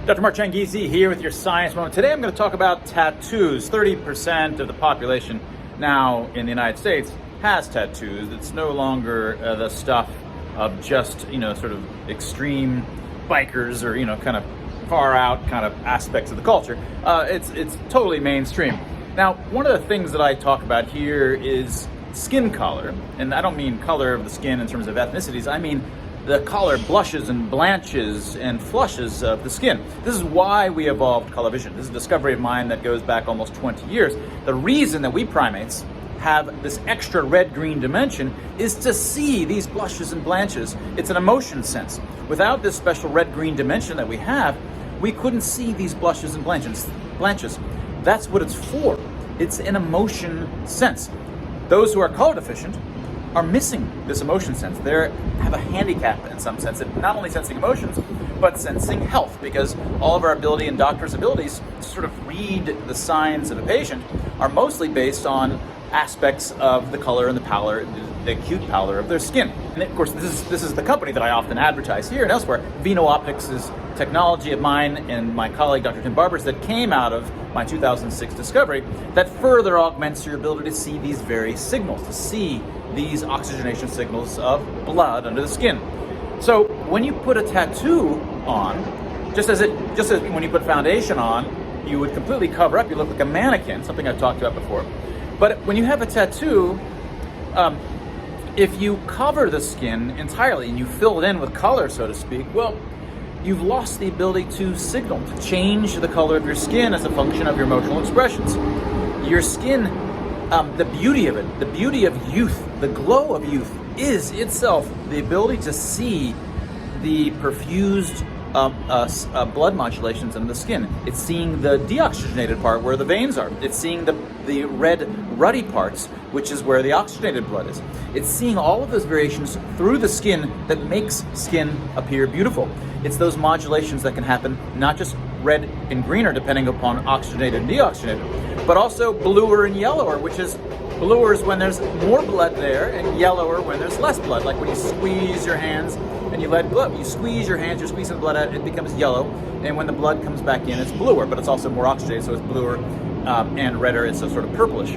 Dr. Mark Changizi here with your Science Moment. Today I'm going to talk about tattoos. 30% of the population now in the United States has tattoos. It's no longer the stuff of just, sort of extreme bikers or, kind of far out kind of aspects of the culture. It's totally mainstream. Now, one of the things that I talk about here is skin color. And I don't mean color of the skin in terms of ethnicities. I mean the color blushes and blanches and flushes of the skin. This is why we evolved color vision. This is a discovery of mine that goes back almost 20 years. The reason that we primates have this extra red-green dimension is to see these blushes and blanches. It's an emotion sense. Without this special red-green dimension that we have, we couldn't see these blushes and blanches. That's what it's for. It's an emotion sense. Those who are color deficient are missing this emotion sense. They have a handicap in some sense, in not only sensing emotions, but sensing health, because all of our ability and doctors' abilities to sort of read the signs of a patient are mostly based on aspects of the color and the pallor, the acute pallor of their skin. And of course, this is the company that I often advertise here and elsewhere. Veno-Optics is technology of mine and my colleague Dr. Tim Barber's that came out of my 2006 discovery that further augments your ability to see these very signals, to see these oxygenation signals of blood under the skin. So when you put a tattoo on, just as when you put foundation on, you would completely cover up, you look like a mannequin, something I've talked about before. But when you have a tattoo, if you cover the skin entirely and you fill it in with color, so to speak, well, you've lost the ability to signal, to change the color of your skin as a function of your emotional expressions. Your skin, the beauty of it, the beauty of youth, the glow of youth is itself the ability to see the perfused blood modulations in the skin. It's seeing the deoxygenated part where the veins are. It's seeing the red ruddy parts, which is where the oxygenated blood is. It's seeing all of those variations through the skin that makes skin appear beautiful. It's those modulations that can happen not just red and greener depending upon oxygenated and deoxygenated, but also bluer and yellower, which is bluer is when there's more blood there and yellower when there's less blood. Like when you squeeze your hands and you let blood, you squeeze your hands, you're squeezing the blood out, it becomes yellow. And when the blood comes back in, it's bluer, but it's also more oxygenated, so it's bluer and redder, it's a sort of purplish.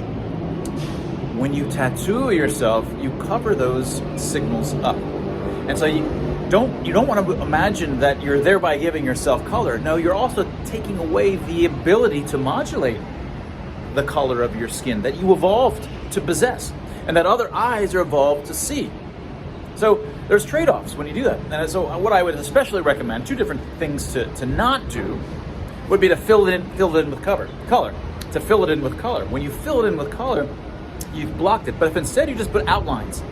When you tattoo yourself, you cover those signals up. And so you don't want to imagine that you're thereby giving yourself color. No, you're also taking away the ability to modulate the color of your skin that you evolved to possess and that other eyes are evolved to see. So there's trade-offs when you do that. And so what I would especially recommend, two different things to not do, would be to fill it in with color. To fill it in with color. When you fill it in with color, you've blocked it. But if instead you just put outlines,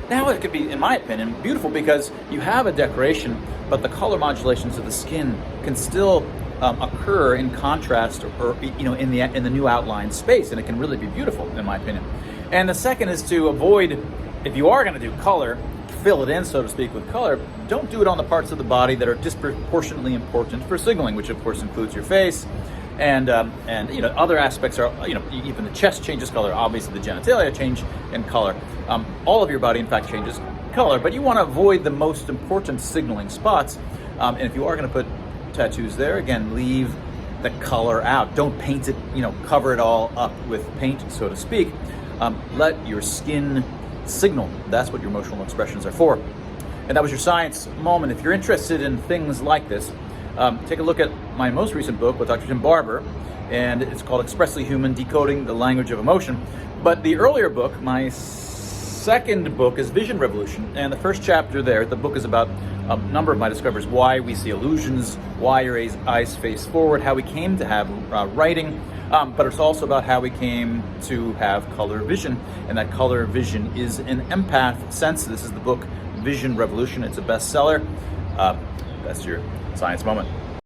now it could be, in my opinion, beautiful because you have a decoration, but the color modulations of the skin can still occur in contrast or in the new outline space, and it can really be beautiful, in my opinion. And the second is to avoid, if you are going to do color, fill it in, so to speak, with color, don't do it on the parts of the body that are disproportionately important for signaling, which of course includes your face, and other aspects are, even the chest changes color, obviously the genitalia change in color. All of your body, in fact, changes color, but you want to avoid the most important signaling spots. And if you are going to put tattoos there, again, leave the color out. Don't paint it, cover it all up with paint, so to speak. Let your skin signal. That's what your emotional expressions are for. And that was your Science Moment. If you're interested in things like this, take a look at my most recent book with Dr. Tim Barber, and it's called Expressly Human: Decoding the Language of Emotion. But the earlier book, my second book, is Vision Revolution, and the first chapter there, the book is about a number of my discoveries: why we see illusions, why your eyes face forward, how we came to have writing, but it's also about how we came to have color vision, and that color vision is an empath sense. This is the book Vision Revolution. It's a bestseller. That's your Science Moment.